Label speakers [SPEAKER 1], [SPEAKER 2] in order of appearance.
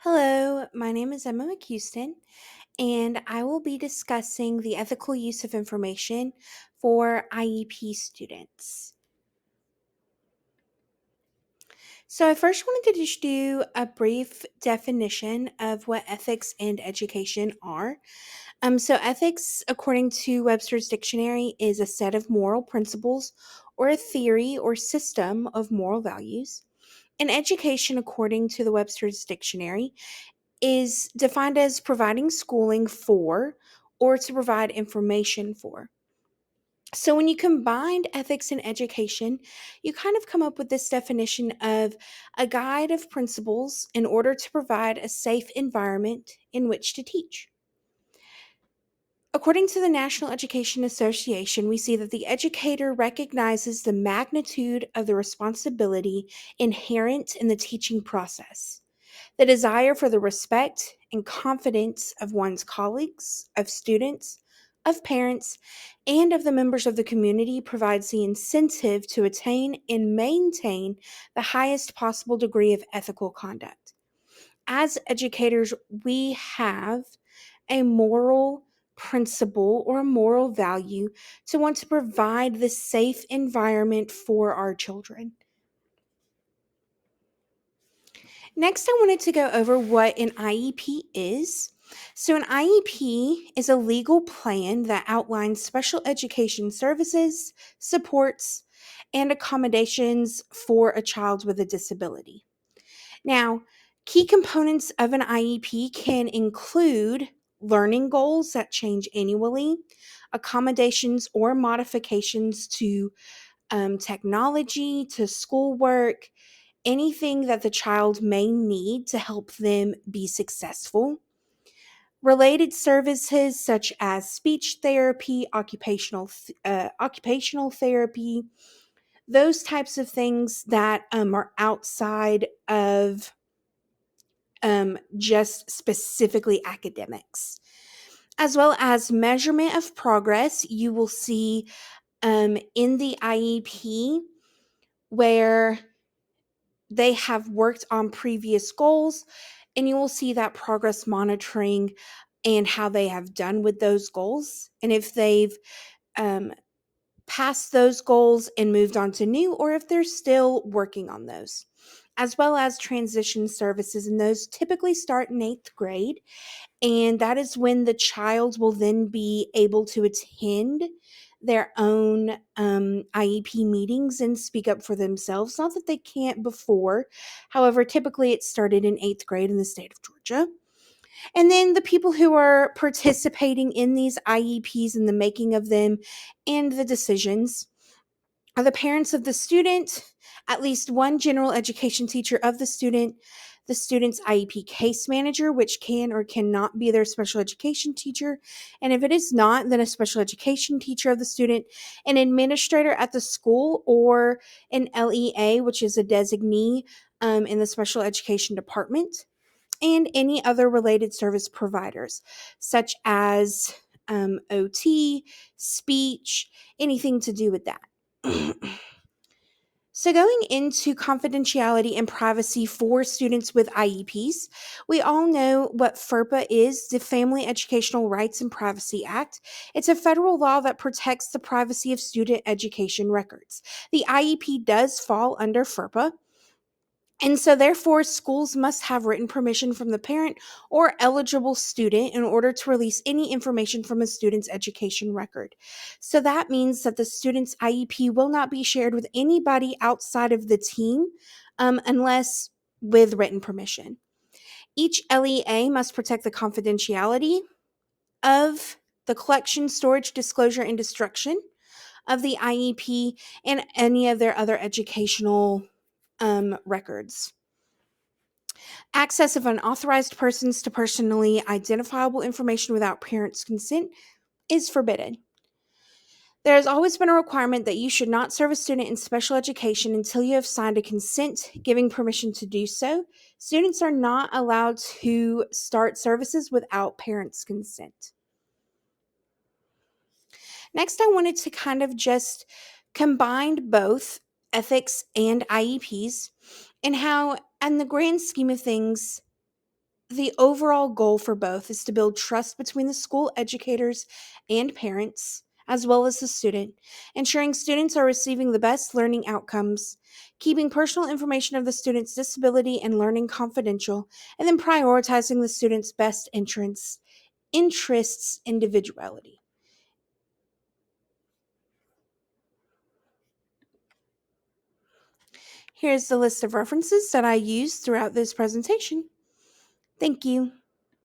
[SPEAKER 1] Hello, my name is Emma McHouston, and I will be discussing the ethical use of information for IEP students. So, I first wanted to just do a brief definition of what ethics and education are. Ethics, according to Webster's dictionary, is a set of moral principles or a theory or system of moral values. And education, according to the Webster's dictionary, is defined as providing schooling for or to provide information for. So, when you combine ethics and education, you kind of come up with this definition of a guide of principles in order to provide a safe environment in which to teach. According to the National Education Association, we see that the educator recognizes the magnitude of the responsibility inherent in the teaching process. The desire for the respect and confidence of one's colleagues, of students, of parents, and of the members of the community provides the incentive to attain and maintain the highest possible degree of ethical conduct. As educators, we have a moral principle or a moral value to want to provide this safe environment for our children. Next, I wanted to go over what an IEP is. So, an IEP is a legal plan that outlines special education services, supports, and accommodations for a child with a disability. Now, key components of an IEP can include learning goals that change annually, accommodations or modifications to technology, to schoolwork, anything that the child may need to help them be successful. Related services such as speech therapy, occupational therapy, those types of things that are outside of just specifically academics. As well as measurement of progress, you will see in the IEP where they have worked on previous goals, and you will see that progress monitoring and how they have done with those goals. And if they've um, passed those goals and moved on to new, or if they're still working on those, as well as transition services. And those typically start in eighth grade. And that is when the child will then be able to attend their own IEP meetings and speak up for themselves. Not that they can't before. However, typically it started in eighth grade in the state of Georgia. And then the people who are participating in these IEPs and the making of them and the decisions are the parents of the student, at least one general education teacher of the student's IEP case manager, which can or cannot be their special education teacher. And if it is not, then a special education teacher of the student, an administrator at the school, or an LEA, which is a designee in the special education department, and any other related service providers, such as OT, speech, anything to do with that. So, going into confidentiality and privacy for students with IEPs, we all know what FERPA is, the Family Educational Rights and Privacy Act. It's a federal law that protects the privacy of student education records. The IEP does fall under FERPA. And so, therefore, schools must have written permission from the parent or eligible student in order to release any information from a student's education record. So, that means that the student's IEP will not be shared with anybody outside of the team unless with written permission. Each LEA must protect the confidentiality of the collection, storage, disclosure, and destruction of the IEP and any of their other educational records. Access of unauthorized persons to personally identifiable information without parents' consent is forbidden. There has always been a requirement that you should not serve a student in special education until you have signed a consent giving permission to do so. Students are not allowed to start services without parents' consent. Next, I wanted to kind of just combine both ethics and IEPs and how, in the grand scheme of things, The overall goal for both is to build trust between the school educators and parents, as well as the student, ensuring students are receiving the best learning outcomes, keeping personal information of the student's disability and learning confidential, and then prioritizing the student's best interests individuality. Here's the list of references that I used throughout this presentation. Thank you.